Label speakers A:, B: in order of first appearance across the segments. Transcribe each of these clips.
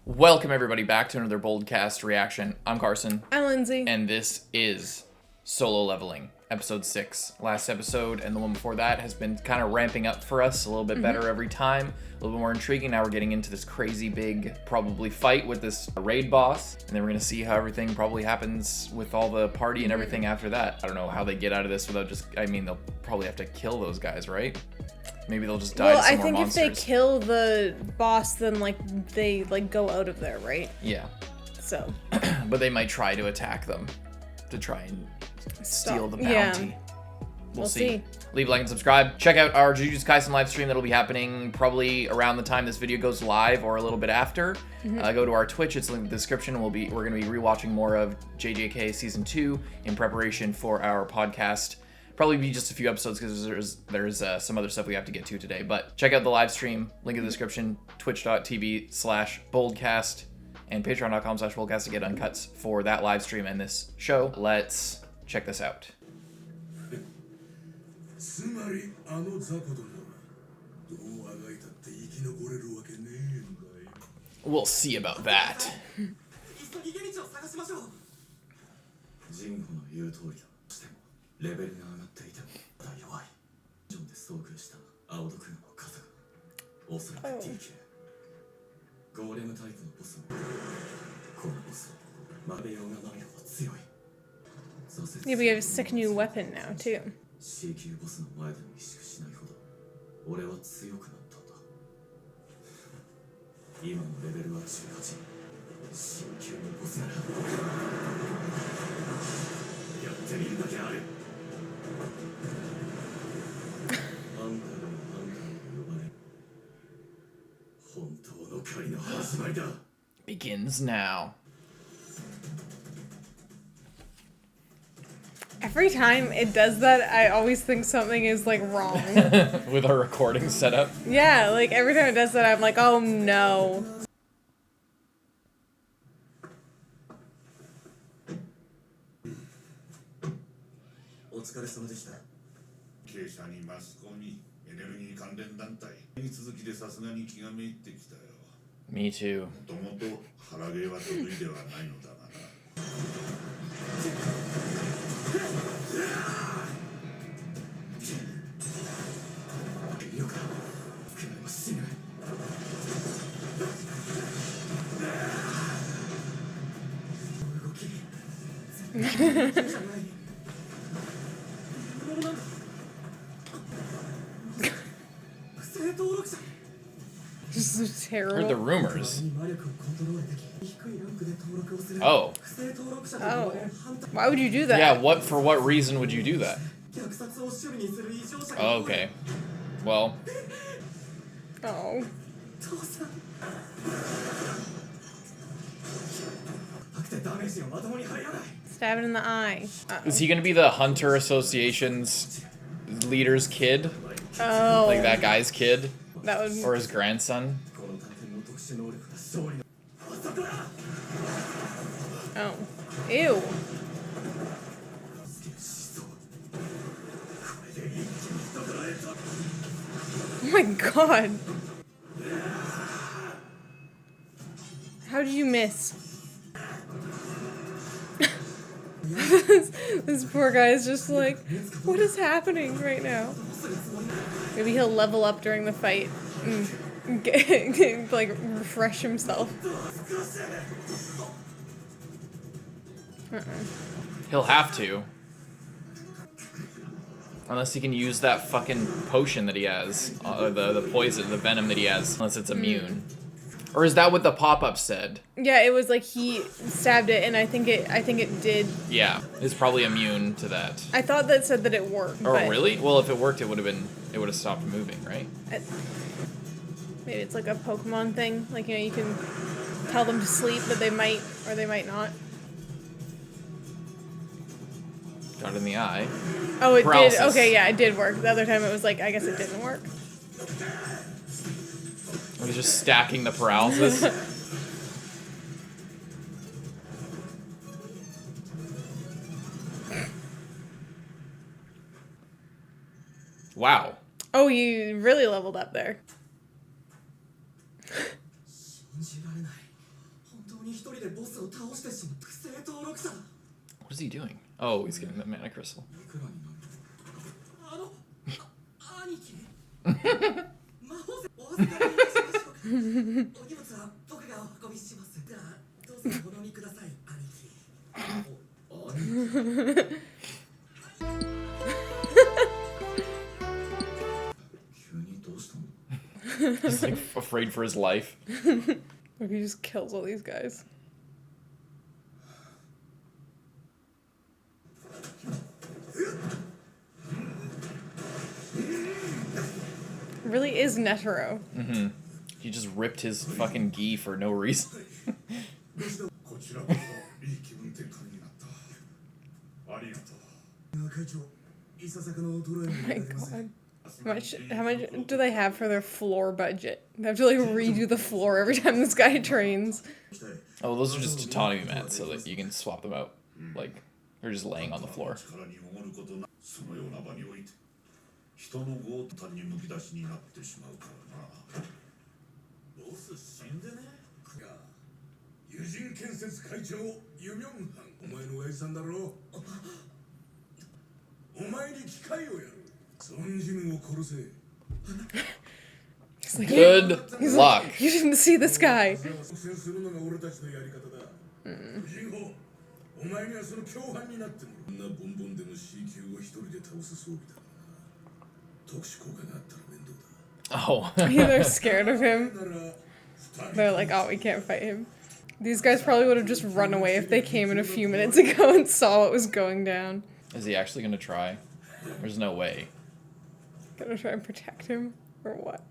A: Welcome everybody back to another Boldcast reaction. I'm Carson.
B: I'm Lindsay.
A: And this is Solo Leveling, episode 6. Last episode and the one before that has been kind of ramping up for us a little bit better every time. A little bit more intriguing. Now we're getting into this crazy big, probably fight with this raid boss. And then we're going to see how everything probably happens with all the party and everything after that. I don't know how they get out of this without just, I mean, they'll probably have to kill those guys, right? Maybe they'll just die to some more monsters.
B: Well, I think if they kill the boss, then, they, go out of there, right?
A: Yeah.
B: So.
A: But they might try to attack them to try and steal the bounty.
B: Yeah.
A: We'll see. Leave a like and subscribe. Check out our Jujutsu Kaisen live stream that'll be happening probably around the time this video goes live or a little bit after. Go to our Twitch. It's linked in the description. We're going to be rewatching more of JJK Season 2 in preparation for our podcast. Probably be just a few episodes because there's some other stuff we have to get to today. But check out the live stream. Link in the description. Twitch.tv/Boldcast and Patreon.com/Boldcast to get uncuts for that live stream and this show. Let's check this out. We'll see about that.
B: Yeah, we have a sick new weapon now, too.
A: Begins now.
B: Every time it does that, I always think something is, wrong.
A: With our recording setup?
B: Yeah, every time it does that, I'm like, oh no.
A: Me too.
B: This is terrible.
A: Heard the rumors. Oh.
B: Oh. Why would you do that?
A: Yeah, for what reason would you do that? Oh, okay. Well.
B: Oh. Stab it in the eye.
A: Is he gonna be the Hunter Association's leader's kid?
B: Oh.
A: Like that guy's kid?
B: That would...
A: Or his grandson?
B: Oh. Ew. Oh my god. How did you miss? This poor guy is just like, what is happening right now? Maybe he'll level up during the fight and refresh himself.
A: He'll have to. Unless he can use that fucking potion that he has. The poison, the venom that he has. Unless it's immune. Or is that what the pop-up said?
B: Yeah, it was like he stabbed it, and I think it did.
A: Yeah, it's probably immune to that.
B: I thought that said that it worked.
A: Oh, really? Well, if it worked, it would have stopped moving, right?
B: Maybe it's like a Pokemon thing. You can tell them to sleep, but they might or they might not.
A: Got it in the eye.
B: Oh, it
A: Paralysis.
B: did. Okay, yeah, it did work. The other time it was I guess it didn't work.
A: Or he's just stacking the paralysis. Wow.
B: Oh, you really leveled up there.
A: What is he doing? Oh, he's getting the mana crystal. He's like afraid for his life.
B: Maybe he just kills all these guys. It really is Netero.
A: Mm-hmm. He just ripped his fucking gi for no reason.
B: Oh my god. How much do they have for their floor budget? They have to like redo the floor every time this guy trains.
A: Oh, those are just autonomy mats, so that you can swap them out. Like, they're just laying on the floor.
B: He's like,
A: Good
B: he's
A: luck.
B: Like, you didn't see this guy.
A: Oh.
B: They're scared of him. They're like, oh, we can't fight him. These guys probably would have just run away if they came in a few minutes ago and saw what was going down.
A: Is he actually gonna try? There's no way.
B: Gonna try and protect him? Or what?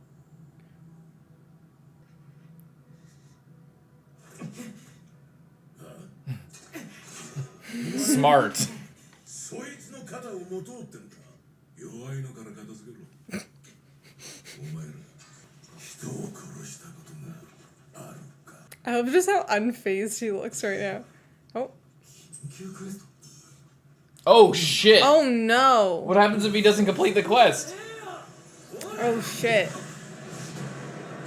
A: Smart.
B: I love just how unfazed he looks right now. Oh.
A: Oh shit!
B: Oh no!
A: What happens if he doesn't complete the quest?
B: Oh shit.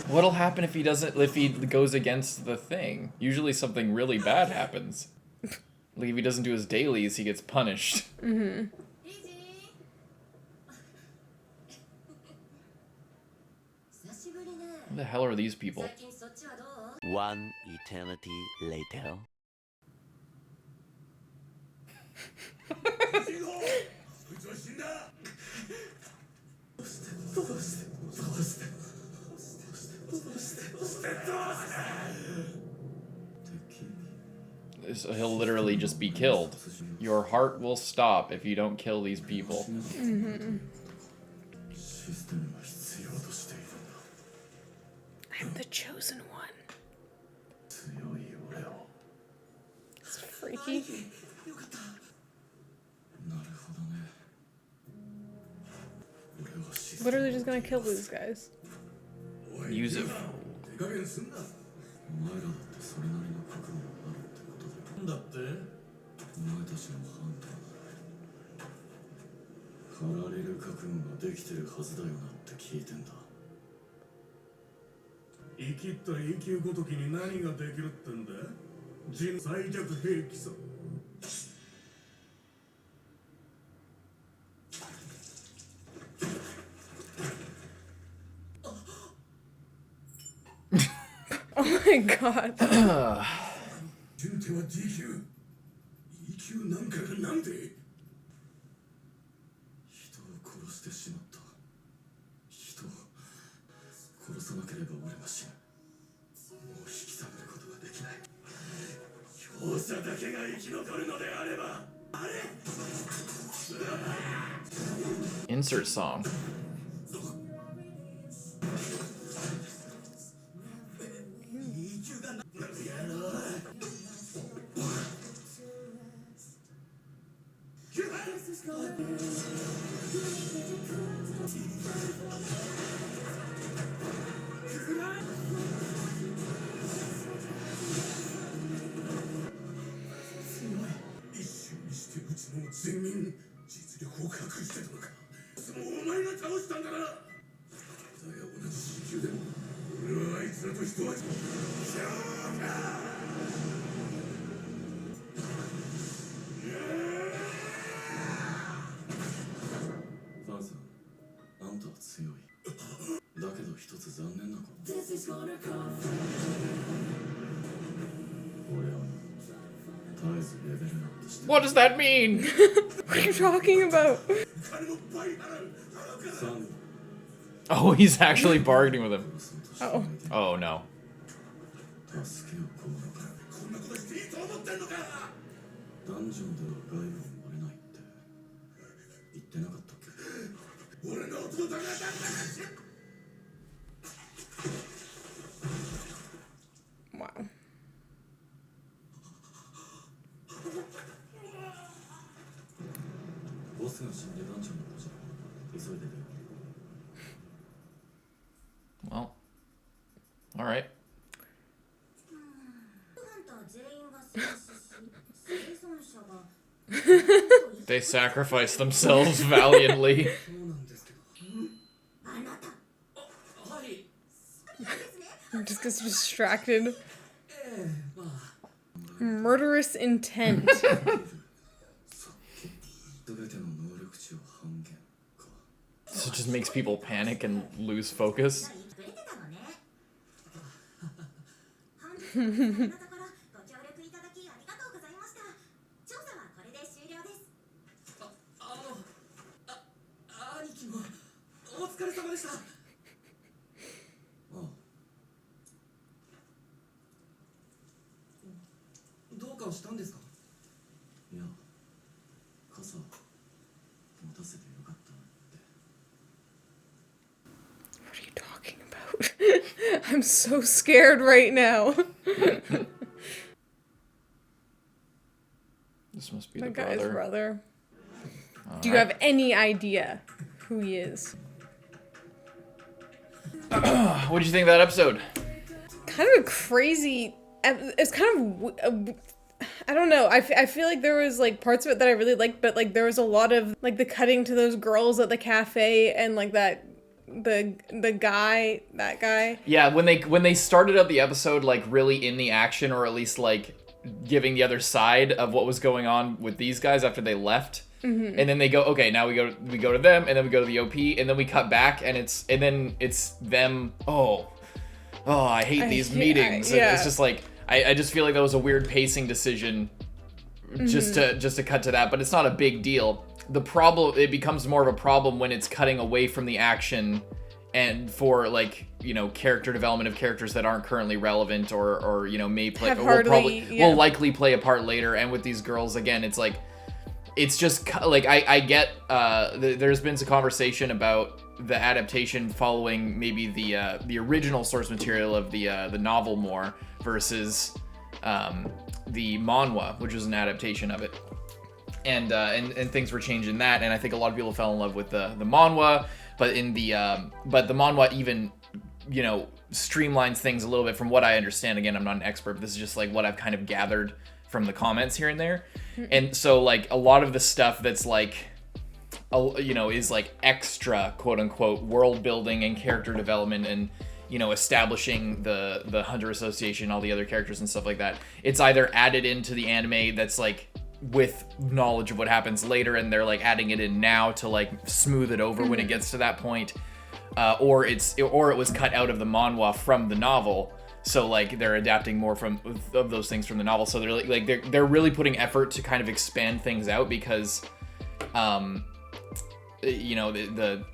A: What'll happen if he doesn't, if he goes against the thing? Usually something really bad happens. Like if he doesn't do his dailies, he gets punished.
B: Mm-hmm.
A: Who the hell are these people?
C: One eternity later.
A: He'll literally just be killed. Your heart will stop if you don't kill these people.
B: Mm-hmm. I'm the chosen one. It's freaky. Literally just gonna kill these guys.
A: Use it.
B: Oh my god.
A: Insert song. What does that mean?
B: What are you talking about?
A: Oh, he's actually bargaining with him.
B: Oh.
A: Oh no.
B: Wow.
A: Well, all right. They sacrifice themselves valiantly.
B: Just gets distracted. Murderous intent.
A: So it just makes people panic and lose focus.
B: What are you talking about? I'm so scared right now.
A: This must be
B: That
A: the
B: guy's
A: brother.
B: brother.
A: All
B: Do you
A: right.
B: have any idea who he is?
A: What did you think of that episode?
B: Kind of a crazy. It's kind of. I don't know. I feel like there was like parts of it that I really liked, but like there was a lot of like the cutting to those girls at the cafe and like that that guy.
A: Yeah, when they started out the episode like really in the action, or at least like giving the other side of what was going on with these guys after they left. Mm-hmm. And then they go, okay, now we go to them, and then we go to the OP, and then we cut back, and then it's them. Oh, I hate these meetings.
B: Yeah.
A: It's just like I just feel like that was a weird pacing decision, just to cut to that. But it's not a big deal. The problem, it becomes more of a problem when it's cutting away from the action, and for like, you know, character development of characters that aren't currently relevant or you know may play will likely play a part later. And with these girls again, it's like. It's just like I get there's been some conversation about the adaptation following maybe the original source material of the novel more versus the manhwa, which was an adaptation of it, and things were changed in that, and I think a lot of people fell in love with the manhwa, but the manhwa even, you know, streamlines things a little bit from what I understand. Again, I'm not an expert, but this is just like what I've kind of gathered from the comments here and there. And so like a lot of the stuff that's like, you know, is like extra quote unquote world building and character development and, you know, establishing the Hunter Association, all the other characters and stuff like that. It's either added into the anime that's like with knowledge of what happens later, and they're like adding it in now to like smooth it over when it gets to that point, or it was cut out of the manhwa from the novel. So like they're adapting more of those things from the novel. So they're really putting effort to kind of expand things out because, you know,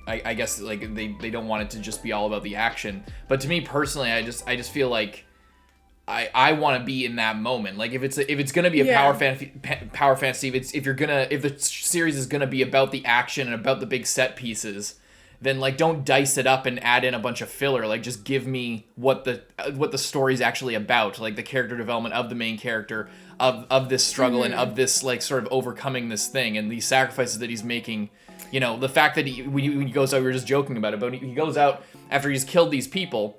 A: I guess like they don't want it to just be all about the action. But to me personally, I just feel like I want to be in that moment. Like if it's gonna be a power fantasy, if the series is gonna be about the action and about the big set pieces, then like don't dice it up and add in a bunch of filler. Like just give me what the story's actually about, like the character development of the main character, of this struggle and of this like sort of overcoming this thing and these sacrifices that he's making. You know, the fact that when he goes out, we were just joking about it, but he goes out after he's killed these people,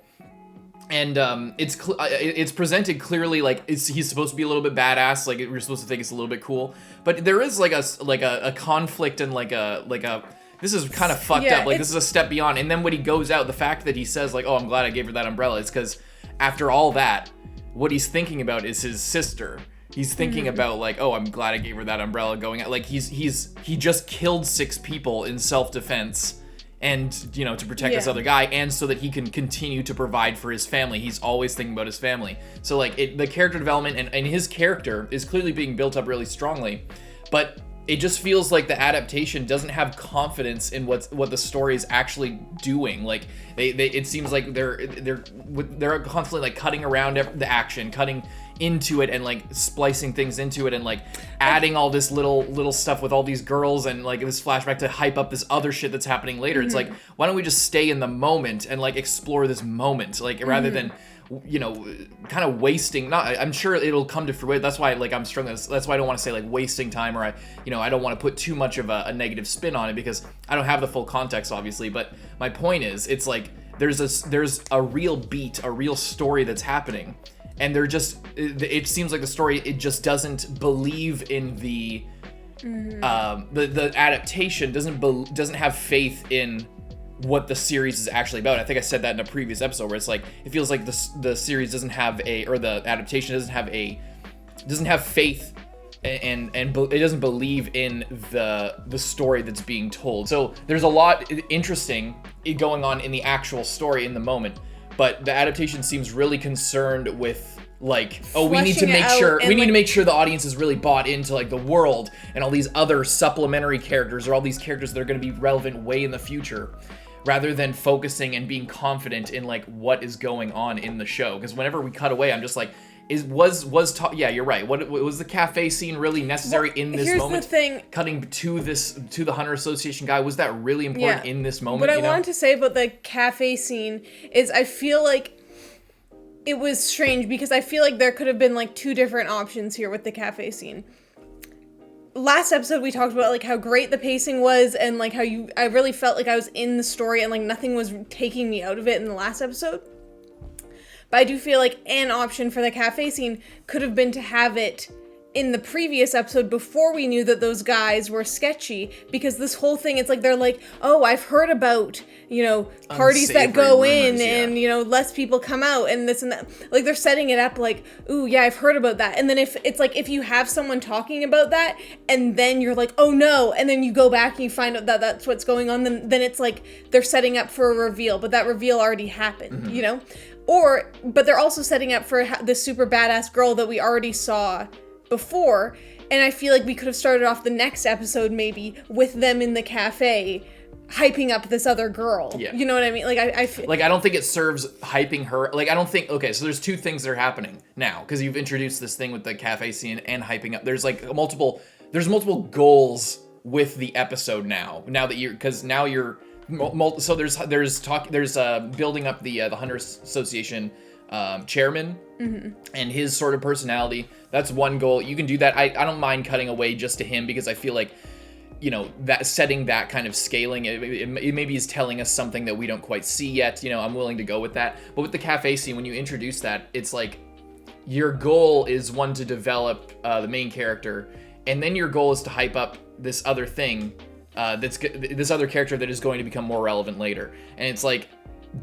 A: and it's presented clearly like he's supposed to be a little bit badass, like we're supposed to think it's a little bit cool, but there is like a conflict and like a this is kind of fucked up. Like, this is a step beyond. And then when he goes out, the fact that he says, like, oh, I'm glad I gave her that umbrella, is because after all that, what he's thinking about is his sister. He's thinking about, like, oh, I'm glad I gave her that umbrella going out. Like, he just killed 6 people in self-defense. and to protect this other guy, and so that he can continue to provide for his family. He's always thinking about his family. So like the character development and his character is clearly being built up really strongly, but it just feels like the adaptation doesn't have confidence in what the story is actually doing. Like it seems like they're constantly like cutting around the action, cutting into it, and like splicing things into it, and like adding all this little stuff with all these girls, and like this flashback to hype up this other shit that's happening later. It's like, why don't we just stay in the moment and like explore this moment, like rather than kind of wasting. I'm sure it'll come to fruition. That's why like I'm struggling. That's why I don't want to say like wasting time, or I don't want to put too much of a negative spin on it, because I don't have the full context, obviously. But my point is, it's like there's a real beat, a real story that's happening, and it seems like the story, it just doesn't believe in the adaptation, doesn't have faith in what the series is actually about. I think I said that in a previous episode, where it's like it feels like the series the adaptation doesn't have faith, and it doesn't believe in the story that's being told. So there's a lot interesting going on in the actual story in the moment, but the adaptation seems really concerned with like, we need to make sure the audience is really bought into like the world and all these other supplementary characters, or all these characters that are going to be relevant way in the future, rather than focusing and being confident in like what is going on in the show. Because whenever we cut away, I'm just like, yeah, you're right. What was the cafe scene really necessary in this moment?
B: Here's the thing.
A: Cutting to the Hunter Association guy, was that really important in this moment?
B: What I wanted to say about the cafe scene is, I feel like it was strange, because I feel like there could have been like two different options here with the cafe scene. Last episode we talked about like how great the pacing was, and like how I really felt like I was in the story, and like nothing was taking me out of it in the last episode. But I do feel like an option for the cafe scene could have been to have it in the previous episode, before we knew that those guys were sketchy, because this whole thing, it's like they're like, oh, I've heard about, parties that go in and, less people come out and this and that. Like, they're setting it up like, ooh, yeah, I've heard about that. And then if you have someone talking about that, and then you're like, oh no, and then you go back and you find out that that's what's going on, then it's like they're setting up for a reveal, but that reveal already happened, but they're also setting up for this super badass girl that we already saw before, and I feel like we could have started off the next episode maybe with them in the cafe hyping up this other girl. Yeah. You know what I mean? Like I feel like,
A: I don't think it serves hyping her. Like, I don't think, okay, so there's two things that are happening now, because you've introduced this thing with the cafe scene and hyping up. There's like multiple goals with the episode now that you're so there's building up the Hunters Association chairman and his sort of personality. That's one goal. You can do that. I don't mind cutting away just to him, because I feel like, that setting that kind of scaling, it maybe is telling us something that we don't quite see yet. I'm willing to go with that. But with the cafe scene, when you introduce that, it's like your goal is one, to develop the main character, and then your goal is to hype up this other thing, this other character that is going to become more relevant later. And it's like,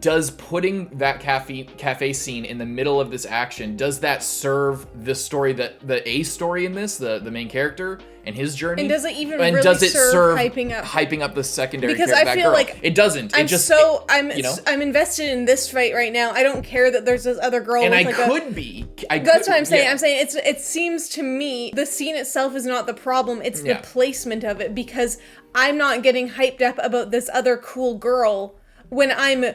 A: does putting that cafe scene in the middle of this action, does that serve the story, the A story in this, the main character and his journey?
B: And does it even really serve
A: hyping up the secondary
B: because
A: character?
B: I feel like
A: it doesn't.
B: I'm invested in this fight right now. I don't care that there's this other girl.
A: And
B: with that's what I'm saying.
A: Yeah.
B: I'm saying it seems to me the scene itself is not the problem. It's the placement of it, because I'm not getting hyped up about this other cool girl when I'm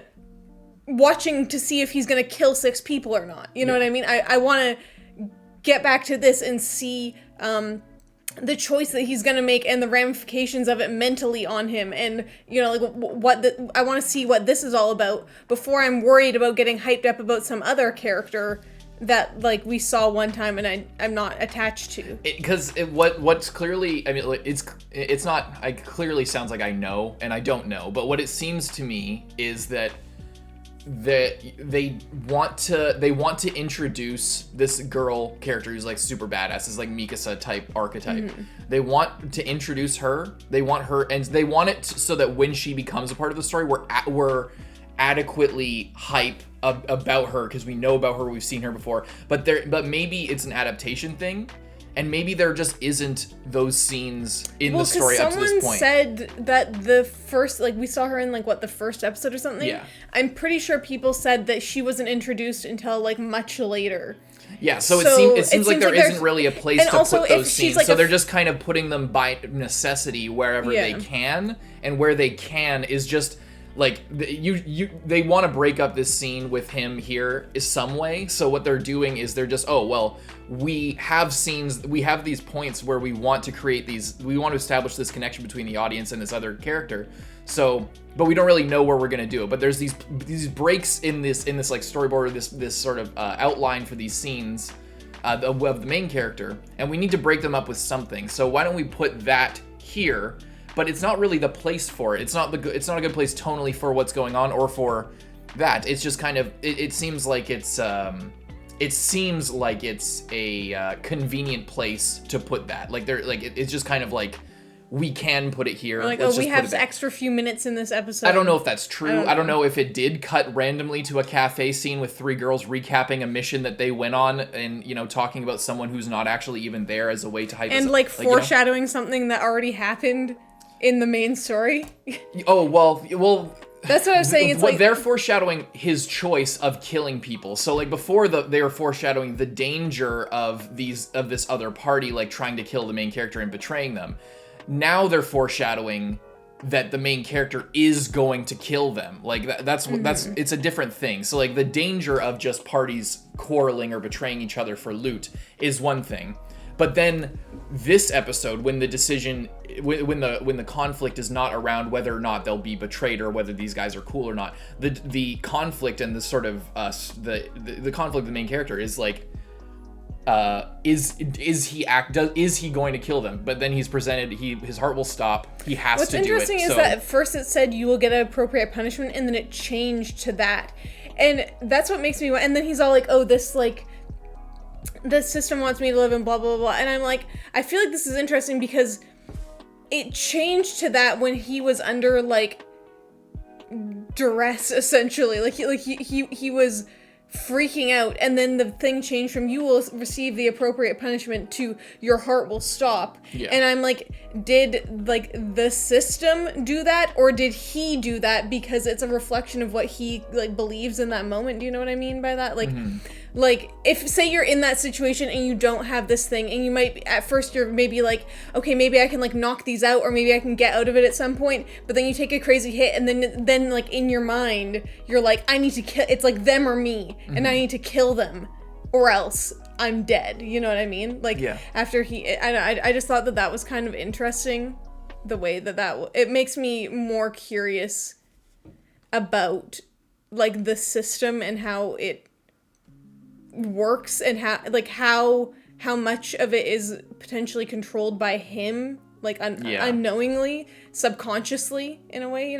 B: watching to see if he's gonna kill 6 people or not. You know what I mean? I want to get back to this and see the choice that he's gonna make and the ramifications of it mentally on him, and I want to see what this is all about before I'm worried about getting hyped up about some other character that like we saw one time and I'm not attached to.
A: Because what's clearly, I mean, it's not. I clearly sounds like I know and I don't know, but what it seems to me is that they want to introduce this girl character who's like super badass, is like Mikasa type archetype. They want to introduce her. They want her, and they want it so that when she becomes a part of the story, we're adequately hype about her, because we know about her, we've seen her before. But maybe it's an adaptation thing, And maybe there just isn't those scenes in the story up to this point.
B: Someone said that the first, like, we saw her in, like, what, the first episode or something?
A: Yeah.
B: I'm pretty sure people said that she wasn't introduced until, like, much later.
A: Yeah, so it seems like there isn't really a place to put those scenes. Like so they're just kind of putting them by necessity wherever they can, and where they can is just like they want to break up this scene with him here is some way. So what they're doing is they're just, oh well, we have scenes, we have these points where we want to create these, we want to establish this connection between the audience and this other character. So, but we don't really know where we're gonna do it. But there's these breaks in this like storyboard, this sort of outline for these scenes of the main character, and we need to break them up with something. So why don't we put that here? But it's not really the place for it. It's not a good place tonally for what's going on or for that. It's just kind of it seems like it's a convenient place to put that. Like it's just kind of like, we can put it here.
B: Like, we have extra few minutes in this episode.
A: I don't know if that's true. I don't know if it did cut randomly to a cafe scene with 3 girls recapping a mission that they went on and, talking about someone who's not actually even there as a way to hype.
B: And, like foreshadowing something that already happened in the main story.
A: Oh, well...
B: That's what I was saying. It's like
A: they're foreshadowing his choice of killing people. So like before they were foreshadowing the danger of this other party, like trying to kill the main character and betraying them. Now they're foreshadowing that the main character is going to kill them. Like that's it's a different thing. So like the danger of just parties quarreling or betraying each other for loot is one thing. But then this episode, when the decision, when the conflict is not around whether or not they'll be betrayed or whether these guys are cool or not, the conflict and the sort of the conflict of the main character is like, is he going to kill them? But then he's presented, his heart will stop. He has to do it.
B: What's interesting is that at first it said you will get an appropriate punishment, and then it changed to that, and that's what makes me. And then he's all like, "Oh, this like." The system wants me to live in blah, blah, blah. And I'm like, I feel like this is interesting because it changed to that when he was under, like, duress, essentially. He was freaking out. And then the thing changed from you will receive the appropriate punishment to your heart will stop.
A: Yeah.
B: And I'm like, did, like, the system do that? Or did he do that because it's a reflection of what he, like, believes in that moment? Do you know what I mean by that? Like... Mm-hmm. Like, if, say you're in that situation and you don't have this thing, and you might, at first you're maybe like, okay, maybe I can, like, knock these out, or maybe I can get out of it at some point, but then you take a crazy hit, and then like, in your mind, you're like, I need to kill, it's like them or me, and I need to kill them, or else I'm dead, you know what I mean? Like,
A: yeah.
B: After I just thought that was kind of interesting, the way that it makes me more curious about, like, the system and how it works and how much of it is potentially controlled by him, like unknowingly, subconsciously, in a way,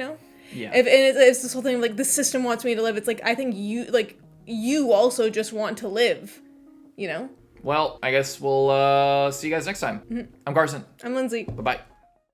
B: Yeah. And it's this whole thing of, like, the system wants me to live. It's like, I think you also just want to live, Well,
A: I guess we'll see you guys next time. Mm-hmm. I'm Carson.
B: I'm Lindsay.
A: Bye-bye.